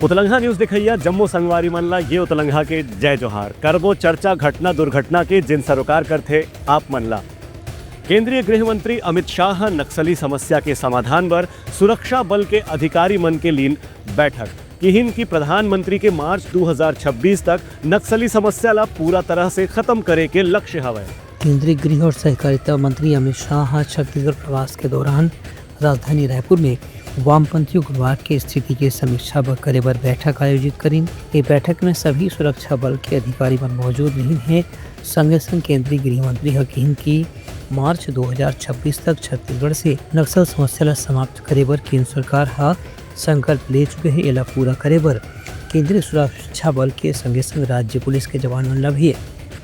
उतलंघा news दिखैया Jammu संगवारी मनला ये उतलंघा के जय जोहार करबो चर्चा घटना दुर्घटना के जिन सरोकार कर थे आप मनला। केंद्रीय गृह मंत्री अमित शाह नक्सली समस्या के समाधान पर सुरक्षा बल के अधिकारी मन के लीन बैठक किहिन की प्रधानमंत्री के मार्च 2026 तक नक्सली समस्या ला पूरा तरह से खत्म करे के लक्ष्य हवे। केंद्रीय गृह और सहकारिता मंत्री अमित शाह छत्तीसगढ़ प्रवास के दौरान राजधानी रायपुर में वामपंथी उग्रवाद की स्थिति की समीक्षा करे बर बैठक आयोजित करीन। ये बैठक में सभी सुरक्षा बल के अधिकारी मन मौजूद नहीं है। संगे संग केंद्रीय गृह मंत्री हकीन की मार्च 2026 तक छत्तीसगढ़ से नक्सल समस्या ला समाप्त करे बर केंद्र सरकार हा संकल्प ले चुके हैं। एला पूरा करे बर केंद्रीय सुरक्षा बल के संगे संग राज्य पुलिस के जवान मन ला भी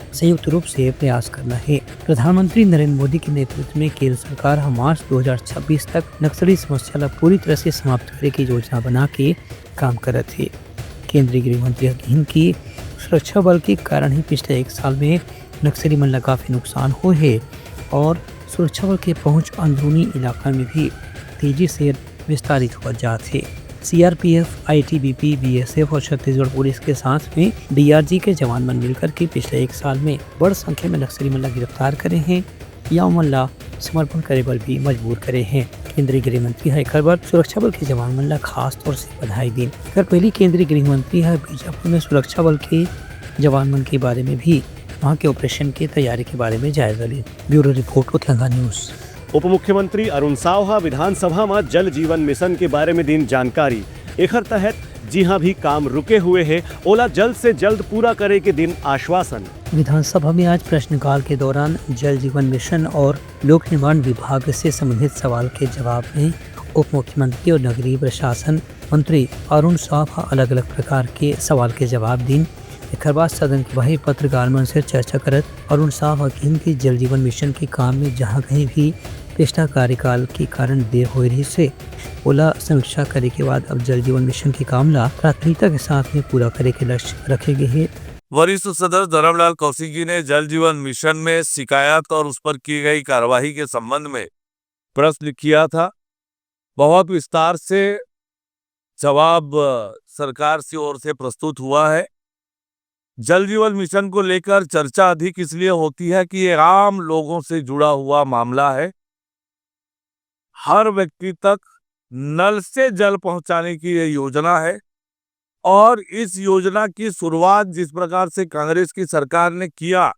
संयुक्त रूप से प्रयास करना है। प्रधानमंत्री नरेंद्र मोदी के नेतृत्व में केंद्र सरकार मार्च 2026 तक नक्सली समस्या ला पूरी तरह से समाप्त करे की योजना बना के काम करत है। केंद्रीय गृह मंत्री हकीन की सुरक्षा बल के कारण ही पिछले एक साल में नक्सली मन ला काफी नुकसान हुए है और सुरक्षा बल के पहुंच अंदरूनी इलाका में भी तेजी से विस्तारित हुआ जात है। सीआरपीएफ, आईटीबीपी, बीएसएफ और छत्तीसगढ़ पुलिस के साथ में डीआरजी के जवान मन मिलकर के पिछले एक साल में बड़ी संख्या में नक्सली मन ला गिरफ्तार करे हैं या उमन ला समर्पण करे पर भी मजबूर करे हैं। केंद्रीय गृह मंत्री है एक बार सुरक्षा बल के जवान मन ला खास तौर से बधाई दी। पहली केंद्रीय गृह मंत्री है बीजापुर में सुरक्षा बल के जवान मन के बारे में भी वहाँ के ऑपरेशन की तैयारी के बारे में जायजा ली। Bureau report Utlangha news. उप मुख्यमंत्री अरुण साव विधानसभा में जल जीवन मिशन के बारे में दिन जानकारी। एकर तहत जी हाँ भी काम रुके हुए है ओला जल्द से जल्द पूरा करे के दिन आश्वासन। विधानसभा में आज प्रश्नकाल के दौरान जल जीवन मिशन और लोक निर्माण विभाग से संबंधित सवाल के जवाब में उप मुख्यमंत्री और नगरीय प्रशासन मंत्री अरुण साव अलग अलग प्रकार के सवाल के जवाब दी। एक बाद सदन के बाहर पत्रकार मन से चर्चा करत अरुण साव हकीम की जल जीवन मिशन के काम में जहां कहीं भी पिछला कार्यकाल के कारण देर हो रही से ओला समीक्षा करे के बाद अब जल जीवन मिशन के काम ला प्राथमिकता के साथ में पूरा करे के लक्ष्य रखे गए हैं। वरिष्ठ सदस्य धर्मलाल कौशिकी ने जल जीवन मिशन में शिकायत और उस पर की गई कार्यवाही के संबंध में प्रश्न किया था। बहुत विस्तार से जवाब सरकार की ओर से प्रस्तुत हुआ है। जल जीवन मिशन को लेकर चर्चा अधिक इसलिए होती है कि ये आम लोगों से जुड़ा हुआ मामला है। हर व्यक्ति तक नल से जल पहुंचाने की ये योजना है और इस योजना की शुरुआत जिस प्रकार से कांग्रेस की सरकार ने किया,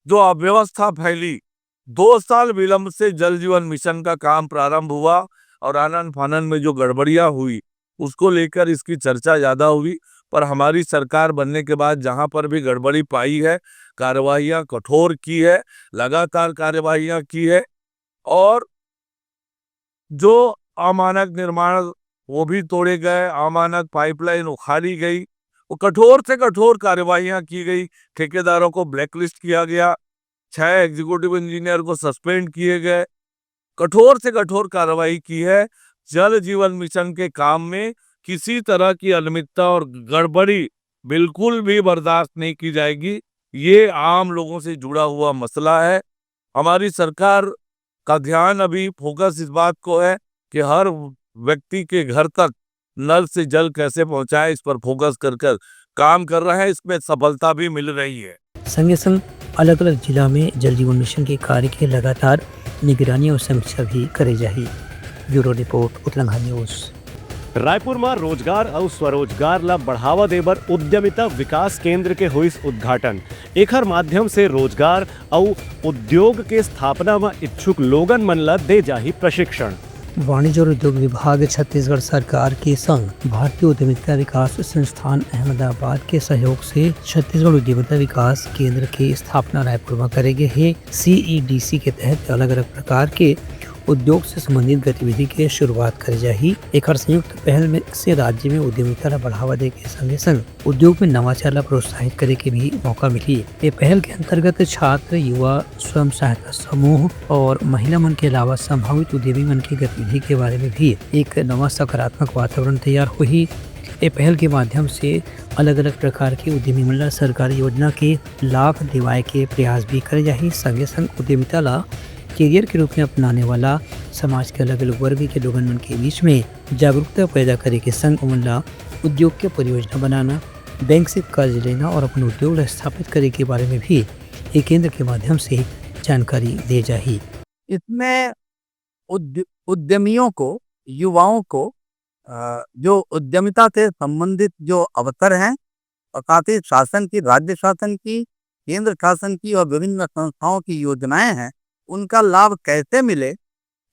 जो अव्यवस्था फैली, 2 साल विलंब से जल जीवन मिशन का काम प्रारंभ हुआ और आनन फानन में जो गड़बड़ियां हुई उसको लेकर इसकी चर्चा ज्यादा हुई। पर हमारी सरकार बनने के बाद जहां पर भी गड़बड़ी पाई है, कार्यवाहियां कठोर की है, लगातार कार्यवाहियां की है और जो अमानक निर्माण वो भी तोड़े गए, अमानक पाइपलाइन उखाड़ी गई, वो कठोर से कठोर कार्यवाहियां की गई। ठेकेदारों को ब्लैकलिस्ट किया गया, 6 एग्जीक्यूटिव इंजीनियर को सस्पेंड किए गए, कठोर से कठोर कार्रवाई की है। जल जीवन मिशन के काम में किसी तरह की अनियमितता और गड़बड़ी बिल्कुल भी बर्दाश्त नहीं की जाएगी। ये आम लोगों से जुड़ा हुआ मसला है। हमारी सरकार का ध्यान अभी फोकस इस बात को है कि हर व्यक्ति के घर तक नल से जल कैसे पहुंचाए, इस पर फोकस कर काम कर रहे हैं। इसमें सफलता भी मिल रही है। संगे संग अलग अलग जिला में जल जीवन मिशन के कार्य की लगातार निगरानी और समीक्षा भी करे जाही। Bureau report Utlangha news. Raipur में रोजगार और स्वरोजगार ला बढ़ावा देबर उद्यमिता विकास केंद्र के हुई उद्घाटन। एकर माध्यम से रोजगार और उद्योग के स्थापना में इच्छुक लोगन मन ला दे जाही प्रशिक्षण। वाणिज्य और उद्योग विभाग छत्तीसगढ़ सरकार के संग भारतीय उद्यमिता विकास संस्थान अहमदाबाद के सहयोग से छत्तीसगढ़ उद्यमिता विकास केंद्र की स्थापना रायपुर में करेंगे है। CEDC के तहत अलग अलग प्रकार के उद्योग से संबंधित गतिविधि के शुरुआत कर जाही। एक संयुक्त पहल में से राज्य में उद्यमिता ला बढ़ावा दे के संगे संग उद्योग में नवाचार ला प्रोत्साहित करे के भी मौका मिली। ये पहल के अंतर्गत छात्र, युवा, स्वयं सहायता समूह और महिला मन के अलावा संभावित उद्यमी मन की गतिविधि के बारे में भी एक नवा सकारात्मक वातावरण तैयार हुई। ये पहल के माध्यम से अलग अलग प्रकार के उद्यमी मन ला सरकारी योजना के लाभ दिवाए के प्रयास भी करे जाही। संगे संग उद्यमिता ला कैरियर के रूप में अपनाने वाला समाज के अलग अलग वर्ग के लोगन मन के बीच में जागरूकता पैदा करे के संग उमन ला उद्योग के परियोजना बनाना, बैंक से कर्ज लेना और अपना उद्योग स्थापित करने के बारे में भी ये केंद्र के माध्यम से जानकारी दी जाही। इसमें उद्यमियों को, युवाओं को जो उद्यमिता से संबंधित जो अवसर हैं और साथ ही शासन की, राज्य शासन की, केंद्र शासन की और विभिन्न संस्थाओं की योजनाएं हैं, उनका लाभ कैसे मिले,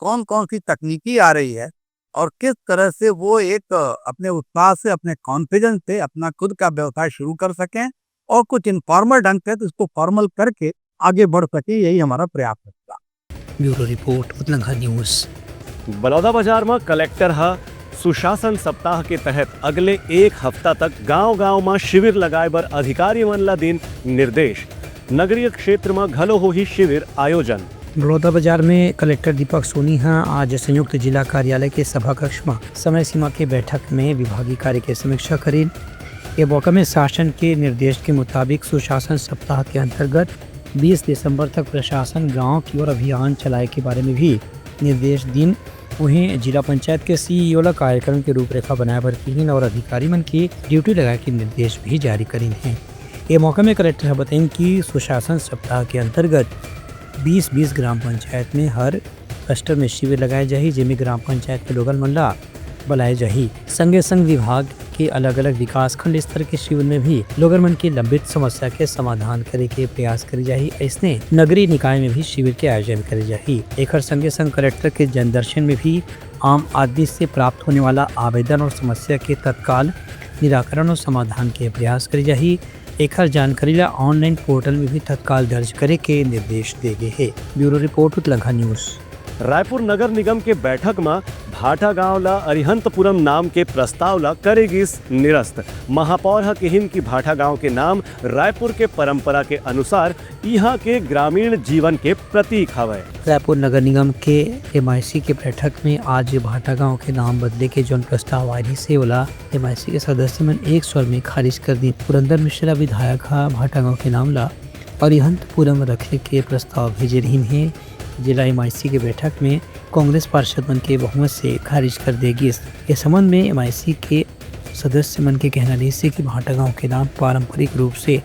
कौन कौन सी तकनीकी आ रही है और किस तरह से वो एक अपने उत्साह से, अपने कॉन्फिडेंस से अपना खुद का व्यवसाय शुरू कर सकें और कुछ इनफॉर्मल ढंग से तो इसको फॉर्मल करके आगे बढ़ सके, यही हमारा प्रयास है। Bureau report Utlangha news. Balodabazar में कलेक्टर हा सुशासन सप्ताह के तहत अगले एक हफ्ता तक गांव-गांव में शिविर लगाए बर अधिकारी मन ला दिन निर्देश। नगरीय क्षेत्र में घलो होही शिविर आयोजन। बलौदाबाजार में कलेक्टर दीपक सोनी आज संयुक्त जिला कार्यालय के सभा कक्ष में समय सीमा के बैठक में विभागीय कार्य की समीक्षा करी। ये मौका में शासन के निर्देश के मुताबिक सुशासन सप्ताह के अंतर्गत 20 दिसंबर तक प्रशासन गांव की ओर अभियान चलाए के बारे में भी निर्देश दिन। वहीं जिला पंचायत के सीईओ ला कार्यक्रम के रूपरेखा बनाए बर कीन और अधिकारी मन की ड्यूटी लगाए के निर्देश भी जारी करीन हैं। ये मौका में कलेक्टर बताएं कि सुशासन सप्ताह के अंतर्गत 20-20 ग्राम पंचायत में हर क्लस्टर में शिविर लगाए जाही, जिनमें ग्राम पंचायत के लोगन मन ला बुलाए जाही। संगे संग विभाग के अलग अलग विकास खंड स्तर के शिविर में भी लोगन मन की लंबित समस्या के समाधान करे के प्रयास करी जाही। ऐसने नगरीय निकाय में भी शिविर के आयोजन करे जाही। एक संगे संग कलेक्टर के जनदर्शन में भी आम आदमी से प्राप्त होने वाला आवेदन और समस्या के तत्काल निराकरण और समाधान के प्रयास करी जाही। एक जानकारी ला ऑनलाइन पोर्टल में भी तत्काल दर्ज करे के निर्देश दे गए है। Bureau report Utlangha news. Raipur नगर निगम के बैठक में भाटा गांव ला अरिहंतपुरम नाम के प्रस्ताव ला करेगी निरस्त। महापौर हकिहिन की भाटा गांव के नाम रायपुर के परंपरा के अनुसार यहाँ के ग्रामीण जीवन के प्रतीक हवे। रायपुर नगर निगम के MIC के बैठक में आज भाटा गांव के नाम बदले के जो प्रस्ताव आई से ओला MIC के सदस्य मन एक स्वर में खारिज कर दी। पुरंदर मिश्रा विधायक भाटा गांव के नाम ला अरिहंतपुरम रखने के प्रस्ताव भेजे रही है। जिला MIC के बैठक में कांग्रेस पार्षद मन के बहुमत से खारिज कर देगी। इस संबंध में MIC के सदस्य मन के कहना रही से कि भाटा गांव के नाम पारंपरिक रूप से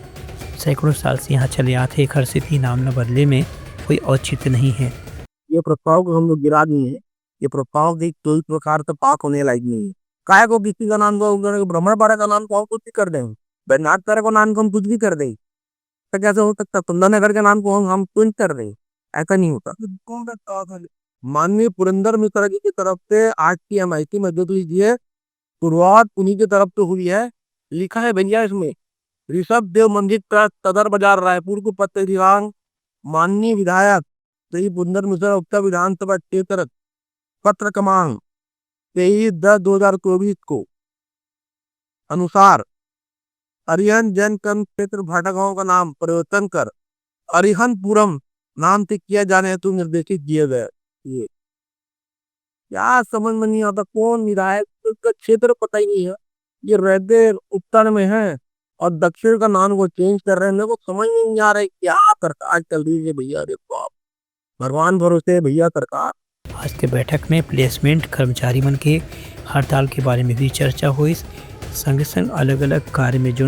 सैकड़ों साल से यहाँ चले आते एक हर सिद्धि नाम न बदले में कोई औचित्य नहीं है। ये प्रस्ताव को हम लोग गिरा दिए हैं। ये प्रस्ताव की कोई प्रकार से पाक होने लायक नहीं है। काय को किसी का नाम को ब्राह्मण पारा का नाम को हम कुछ भी कर देंगे, बैनाथ तारा को नाम को हम कुछ भी कर देंगे, तो कैसे हो सकता? सुंदरनगर के नाम को हम कुछ कर देंगे, ऐसा नहीं होता। माननीय पुरंदर मिश्रा जी की तरफ से आज की MIC में जो ये शुरुआत उन्हीं की तरफ से हुई है। लिखा है भैया इसमें ऋषभ देव मंदिर ट्रस्ट सदर बाजार रायपुर को पत्र दिनांक माननीय विधायक श्री पुरंदर मिश्रा उत्तर विधानसभा क्षेत्र पत्र क्रमांक 23/10/2024 को अनुसार अरिहंत जन कम क्षेत्र भाटा गांव का नाम परिवर्तन कर अरिहंतपुरम नाम से किया जाने हेतु निर्देशित किए गए। ये क्या समझ में नहीं आता, कौन विधायक, उसका क्षेत्र पता ही नहीं है। ये रहते उत्तर में है और दक्षिण का नाम को चेंज कर रहे हैं। मेरे को समझ नहीं आ रहा है क्या सरकार चल रही है भैया। अरे बाप, भगवान भरोसे भैया सरकार। आज के बैठक में प्लेसमेंट कर्मचारी मन के हड़ताल के बारे में भी चर्चा हुई। संग संग अलग अलग कार्य में जो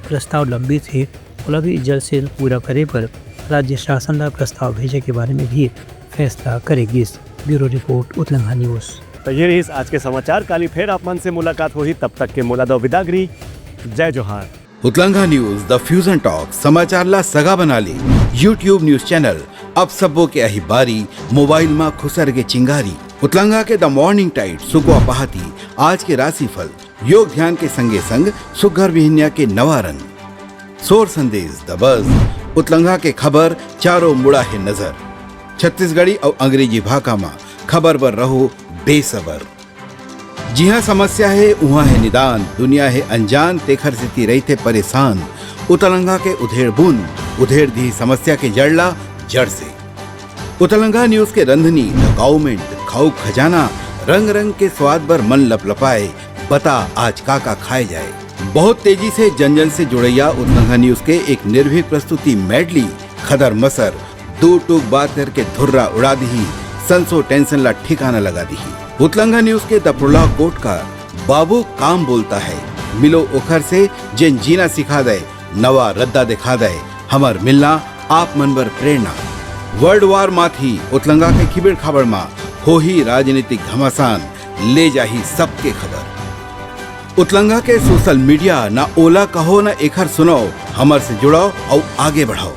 प्रस्ताव लंबित थे वो भी जल्द से जल्द पूरा करे पर राज्य शासन का प्रस्ताव भेजे के बारे में भी फैसला करेगी। Bureau report Utlangha news. तो ये रही आज के समाचार। काली फिर आप मन से मुलाकात हुई, तब तक के मोला दो विदागरी। जय जोहार। उतलंघा न्यूज द फ्यूजन टॉक समाचार ला सगा बना ली। YouTube न्यूज चैनल अब सबो के अही बारी मोबाइल में खुसर के चिंगारी। उतलंघा के द मॉर्निंग टाइट सुगवा पहाती आज के राशिफल योग ध्यान के संगे संग सुघर विहिन्या के नवारन सोर संदेश द बज उतलंघा के खबर चारों मुड़ा है नजर। छत्तीसगढ़ी और अंग्रेजी भाषा में खबर पर रहो बेसबर। जी हाँ, समस्या है वहाँ है निदान, दुनिया है अनजान तेखर स्थिति रही थे परेशान। उतलंघा के उधेड़ बुन उधेड़ दी समस्या के जड़ला जड़ से। उतलंघा न्यूज के रंधनी गवर्नमेंट खाऊ खजाना रंग रंग के स्वाद पर मन लपलपाए, बता आज का खाए जाए। बहुत तेजी से जन जन से जुड़ैया उतलंघा न्यूज के एक निर्भीक प्रस्तुति मेडली खदर मसर दो टूक बात करके धुर्रा उड़ा दी, संसो टेंशन ला ठिकाना लगा दी। उतलंघा न्यूज के द प्रोलॉग कोट का बाबू काम बोलता है मिलो ओखर से जिन जीना सिखा दे, नवा रद्दा दिखा दे, हमर मिलना आप मनबर प्रेरणा। वर्ल्ड वार माथी उतलंगा के खिबड़ खबर मा हो ही राजनीतिक घमासान, ले जाही सबके खबर। उतलंगा के सोशल मीडिया ना ओला कहो ना एखर सुनो, हमर से जुड़ो और आगे बढ़ाओ।